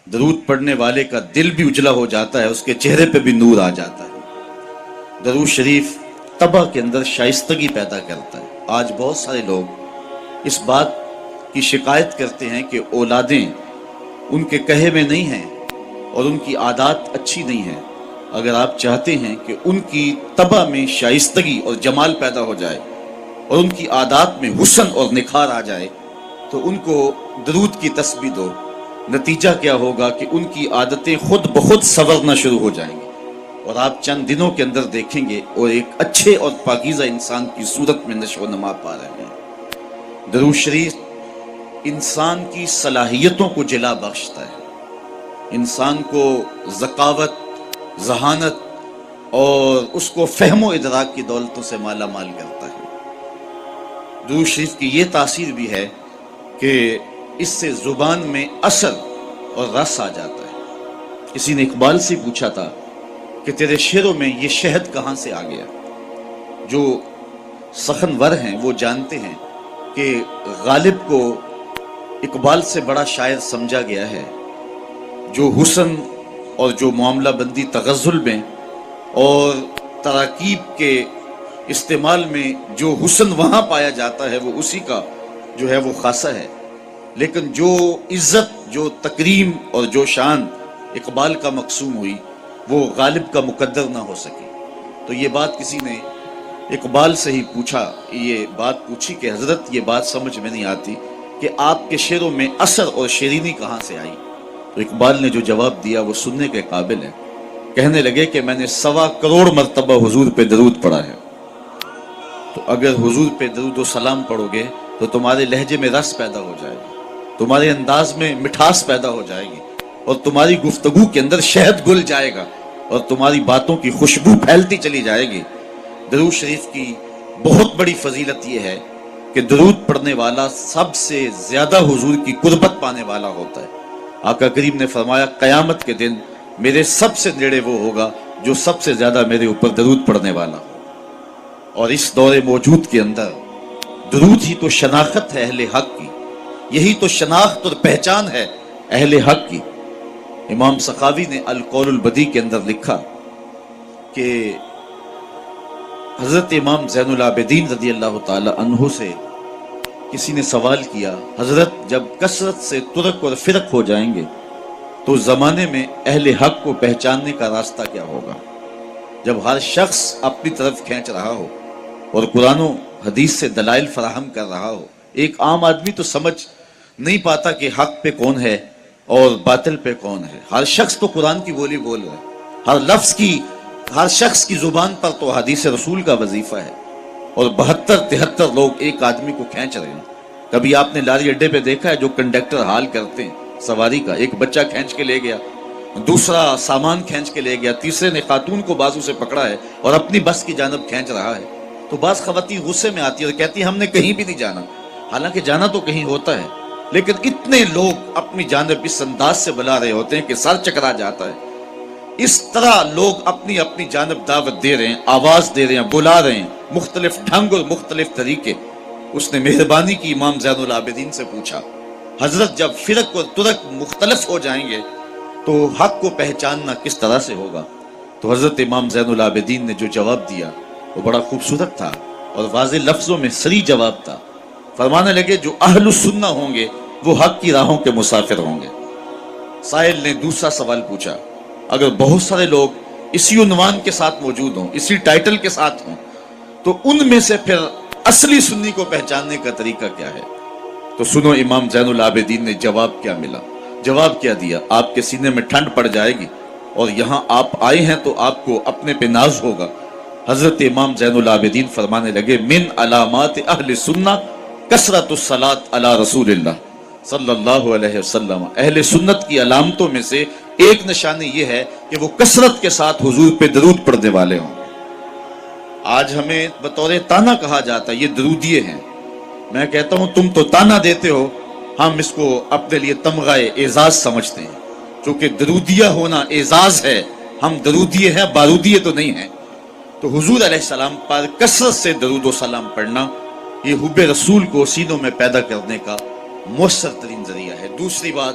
درود پڑھنے والے کا دل بھی اجلا ہو جاتا ہے، اس کے چہرے پہ بھی نور آ جاتا ہے۔ درود شریف طبع کے اندر شائستگی پیدا کرتا ہے۔ آج بہت سارے لوگ اس بات کی شکایت کرتے ہیں کہ اولادیں ان کے کہے میں نہیں ہیں اور ان کی عادات اچھی نہیں ہیں۔ اگر آپ چاہتے ہیں کہ ان کی طبع میں شائستگی اور جمال پیدا ہو جائے اور ان کی عادات میں حسن اور نکھار آ جائے تو ان کو درود کی تسبیح دو۔ نتیجہ کیا ہوگا کہ ان کی عادتیں خود بخود سنورنا شروع ہو جائیں گی اور آپ چند دنوں کے اندر دیکھیں گے اور ایک اچھے اور پاکیزہ انسان کی صورت میں نشو و نما پا رہے ہیں۔ درود شریف انسان کی صلاحیتوں کو جلا بخشتا ہے، انسان کو ذکاوت، ذہانت اور اس کو فہم و ادراک کی دولتوں سے مالا مال کرتا ہے۔ درود شریف کی یہ تاثیر بھی ہے کہ اس سے زبان میں اثر اور رس آ جاتا ہے۔ کسی نے اقبال سے پوچھا تھا کہ تیرے شعروں میں یہ شہد کہاں سے آ گیا؟ جو سخنور ہیں وہ جانتے ہیں کہ غالب کو اقبال سے بڑا شاعر سمجھا گیا ہے، جو حسن اور جو معاملہ بندی تغزل میں اور تراکیب کے استعمال میں جو حسن وہاں پایا جاتا ہے وہ اسی کا جو ہے وہ خاصہ ہے، لیکن جو عزت، جو تکریم اور جو شان اقبال کا مقسوم ہوئی وہ غالب کا مقدر نہ ہو سکی۔ تو یہ بات کسی نے اقبال سے ہی پوچھا، یہ بات پوچھی کہ حضرت یہ بات سمجھ میں نہیں آتی کہ آپ کے شعروں میں اثر اور شیرینی کہاں سے آئی؟ تو اقبال نے جو جواب دیا وہ سننے کے قابل ہے۔ کہنے لگے کہ میں نے 1.25 کروڑ مرتبہ حضور پہ درود پڑھا ہے، تو اگر حضور پہ درود و سلام پڑھو گے تو تمہارے لہجے میں رس پیدا ہو جائے گا، تمہارے انداز میں مٹھاس پیدا ہو جائے گی اور تمہاری گفتگو کے اندر شہد گل جائے گا اور تمہاری باتوں کی خوشبو پھیلتی چلی جائے گی۔ درود شریف کی بہت بڑی فضیلت یہ ہے کہ درود پڑھنے والا سب سے زیادہ حضور کی قربت پانے والا ہوتا ہے۔ آقا کریم نے فرمایا قیامت کے دن میرے سب سے نیڑے وہ ہوگا جو سب سے زیادہ میرے اوپر درود پڑھنے والا ہو۔ اور اس دور موجود کے اندر درود ہی تو شناخت ہے اہل حق کی، یہی تو شناخت اور پہچان ہے اہل حق کی۔ امام سخاوی نے القول البدیع کے اندر لکھا کہ حضرت امام زین العابدین رضی اللہ تعالی عنہ سے کسی نے سوال کیا، حضرت جب کثرت سے ترک اور فرق ہو جائیں گے تو زمانے میں اہل حق کو پہچاننے کا راستہ کیا ہوگا؟ جب ہر شخص اپنی طرف کھینچ رہا ہو اور قرآن و حدیث سے دلائل فراہم کر رہا ہو، ایک عام آدمی تو سمجھ نہیں پاتا کہ حق پہ کون ہے اور باطل پہ کون ہے۔ ہر شخص تو قرآن کی بولی بول رہا ہے، ہر لفظ کی، ہر شخص کی زبان پر تو حدیث رسول کا وظیفہ ہے، اور 72-73 لوگ ایک آدمی کو کھینچ رہے ہیں۔ کبھی آپ نے لاری اڈے پہ دیکھا ہے جو کنڈکٹر حال کرتے ہیں سواری کا، ایک بچہ کھینچ کے لے گیا، دوسرا سامان کھینچ کے لے گیا، تیسرے نے خاتون کو بازو سے پکڑا ہے اور اپنی بس کی جانب کھینچ رہا ہے، تو بعض خواتین غصے میں آتی ہے اور کہتی ہے ہم نے کہیں بھی نہیں جانا، حالانکہ جانا تو کہیں ہوتا ہے، لیکن اتنے لوگ اپنی جانب اس انداز سے بلا رہے ہوتے ہیں کہ سر چکرا جاتا ہے۔ اس طرح لوگ اپنی اپنی جانب دعوت دے رہے ہیں، آواز دے رہے ہیں، بلا رہے ہیں، مختلف ڈھنگ اور مختلف طریقے۔ اس نے مہربانی کی امام زین العابدین سے پوچھا، حضرت جب فرق اور ترک مختلف ہو جائیں گے تو حق کو پہچاننا کس طرح سے ہوگا؟ تو حضرت امام زین العابدین نے جو جواب دیا وہ بڑا خوبصورت تھا اور واضح لفظوں میں صریح جواب تھا۔ فرمانے لگے جو اہل السنہ ہوں گے وہ حق کی راہوں کے مسافر ہوں گے۔ سائل نے دوسرا سوال پوچھا، اگر بہت سارے لوگ اسی عنوان کے ساتھ موجود ہوں، اسی ٹائٹل کے ساتھ ہوں، تو ان میں سے پھر اصلی سنی کو پہچاننے کا طریقہ کیا ہے؟ تو سنو امام زین العابدین نے جواب کیا ملا، جواب کیا دیا، آپ کے سینے میں ٹھنڈ پڑ جائے گی اور یہاں آپ آئے ہیں تو آپ کو اپنے پہ ناز ہوگا۔ حضرت امام زین العابدین فرمانے لگے من علامات اہل سنہ کثرت الصلاۃ علی رسول اللہ صلی اللہ علیہ وسلم، اہل سنت کی علامتوں میں سے ایک نشانی یہ ہے کہ وہ کثرت کے ساتھ حضور پہ درود پڑھنے والے ہوں۔ آج ہمیں بطور تانا کہا جاتا ہے یہ درودیے ہیں، میں کہتا ہوں تم تو تانا دیتے ہو، ہم اس کو اپنے لیے تمغہ اعزاز سمجھتے ہیں، چونکہ درودیہ ہونا اعزاز ہے، ہم درودیے ہیں، بارودیے تو نہیں ہیں۔ تو حضور علیہ السلام پر کثرت سے درود و سلام پڑھنا یہ حب رسول کو سینوں میں پیدا کرنے کا مؤثر ترین ذریعہ ہے۔ دوسری بات،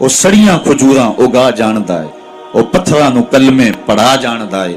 ਉਹ ਸੜੀਆਂ ਖਜੂਰਾਂ ਉਗਾ ਜਾਣਦਾ ਹੈ, ਉਹ ਪੱਥਰਾਂ ਨੂੰ ਕਲਮੇ ਪੜਾ ਜਾਣਦਾ ਹੈ,